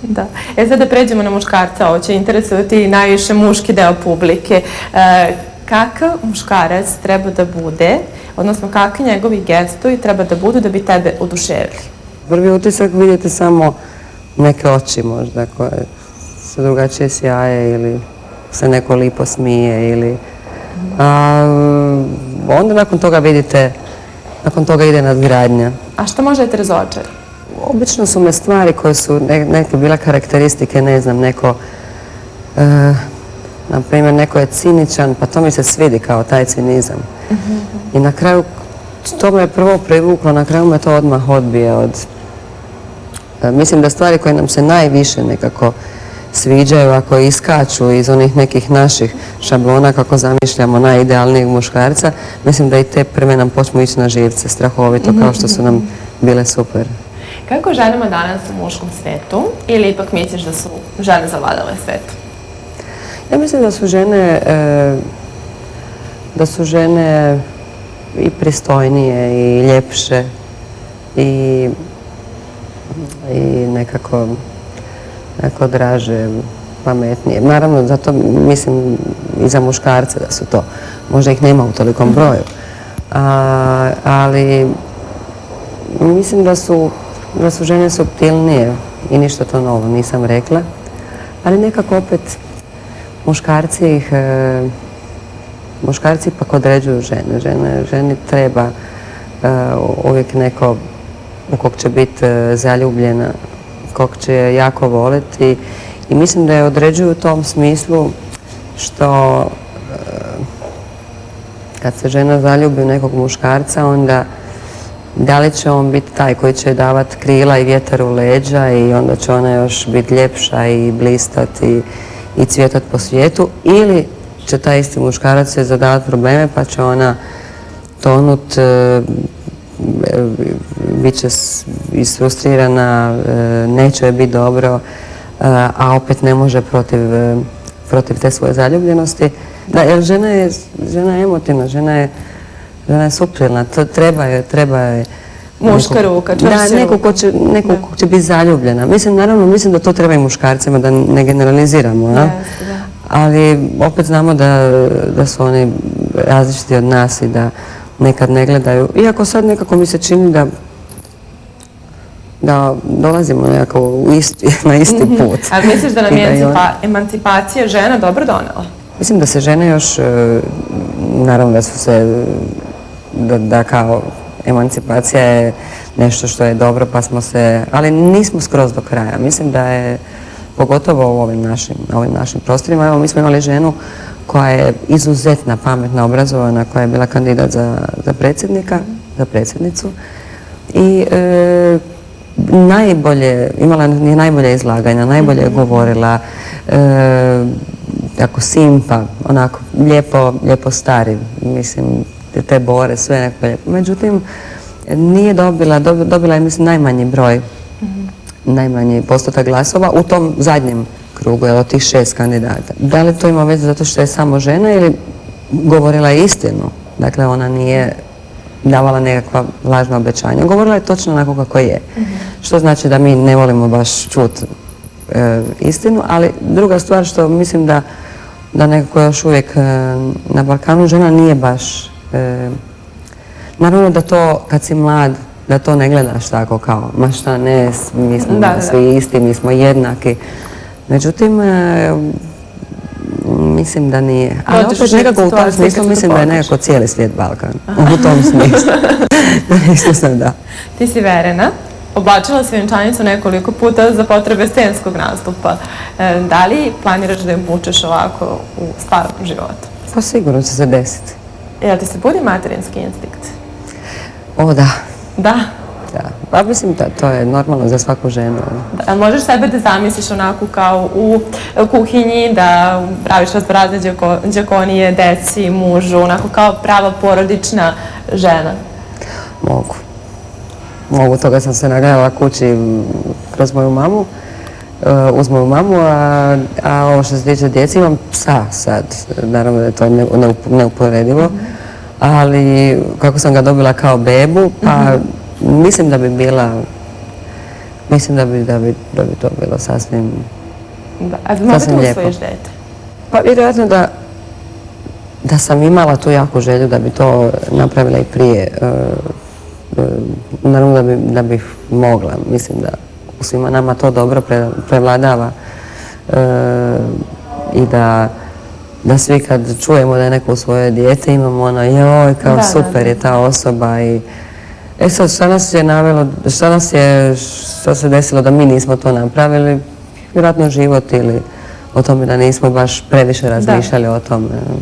Da. Sad da pređemo na muškarca, ovo će interesovati najviše muški deo publike. Kakav muškarac treba da bude, odnosno kakvi njegovi gestovi treba da budu da bi tebe oduševili? Prvi utisak vidite samo neke oči možda koje se drugačije sjaje ili se neko lipo smije ili... onda nakon toga vidite, nakon toga ide nadgradnja. A što može da te razočari? Obično su me stvari koje su neke bile karakteristike, ne znam, neko, na primjer, neko je ciničan, pa to mi se svidi kao taj cinizam. I na kraju, to me je prvo privuklo, na kraju me to odmah odbije od... Mislim da stvari koje nam se najviše nekako sviđaju, ako iskaču iz onih nekih naših šablona kako zamišljamo najidealnijeg muškarca, mislim da i te prve nam počnu ići na živce, strahovito, kao što su nam bile super. Kako ženama danas u muškom svetu, ili ipak misliš da su žene zavladale svetu? Ja mislim da su žene i pristojnije i ljepše i nekako draže, pametnije. Naravno, zato mislim i za muškarce da su to. Možda ih nema u tolikom broju. Ali mislim da su žene suptilnije i ništa to novo nisam rekla. Ali nekako opet muškarci ipak određuju žene. Ženi treba uvijek neko u kog će biti zaljubljena, kog će jako voliti i mislim da je određuju u tom smislu što kad se žena zaljubi u nekog muškarca, onda da li će on biti taj koji će davati krila i vjetar u leđa i onda će ona još biti ljepša i blistati i cvjetati po svijetu, ili će taj isti muškarac se zadavati probleme pa će ona tonut, bit će isfrustrirana, neće joj biti dobro, a opet ne može protiv te svoje zaljubljenosti. Da, jer žena je emotivna, žena je suptilna, treba je muška ruka, čvršća ruka. Neko ko će biti zaljubljena. Mislim da to treba i muškarcima, da ne generaliziramo. Ali opet znamo da su oni različiti od nas i da nekad ne gledaju. Iako sad nekako mi se čini da dolazimo nekako na isti put. Ali misliš da nam je emancipacija žena dobro donela? Mislim da se žene još, naravno da su se, da kao emancipacija je nešto što je dobro pa smo se, ali nismo skroz do kraja. Mislim da je, pogotovo u ovim našim prostorima, evo mi smo imali ženu koja je izuzetna, pametna, obrazovana, koja je bila kandidat za predsjednicu i imala je najbolje izlaganja, najbolje je govorila, tako simpa, onako lijepo stari, mislim, te bore, sve nekako lijepo. Međutim, nije dobila je, mislim, najmanji postotak glasova u tom zadnjem krugu, od tih 6 kandidata. Da li to ima veze zato što je samo žena ili govorila je istinu? Dakle, ona nije davala nekakva lažna obećanja. Govorila je točno onako kako je. Što znači da mi ne volimo baš čuti istinu, ali druga stvar što mislim da nekako još uvijek na Balkanu žena nije baš... Naravno da to, kad si mlad, da to ne gledaš tako kao, ma šta ne, mi smo svi isti, mi smo jednaki. Međutim, mislim da nije. Ali opet nekako u tom smislu mislim da je nekako cijeli svijet Balkan. U tom smislu. Mislim sam da. Ti si Verena. Oblačila si vjenčanicu nekoliko puta za potrebe scenskog nastupa. Da li planiraš da je obučeš ovako u stvarnom životu? Pa sigurno će se desiti. Jel ti se budi materinski instinkt? O, da. Da? Da. Pa mislim da to je normalno za svaku ženu. Da, možeš sebe da zamisliš onako kao u kuhinji, da praviš razne đakonije, deci, mužu, onako kao prava porodična žena? Mogu, toga sam se nagledala kući kroz moju mamu, uz moju mamu, a ovo što se tiče djeci imam psa sad, naravno da je to neuporedivo, ali kako sam ga dobila kao bebu, pa mislim da bi bila mislim da bi to bilo sasvim Da. A vi možete lijepo. usvojiš dete? Pa vjerojatno da sam imala tu jaku želju da bi to napravila i prije. Naravno da bih mogla. Mislim da u svima nama to dobro prevladava i da svi kad čujemo da je neko usvojio dijete imamo ono joj kao super je ta osoba i sad šta nas je navelo, što se desilo da mi nismo to napravili, vjerojatno život ili o tome da nismo baš previše razmišljali o tome.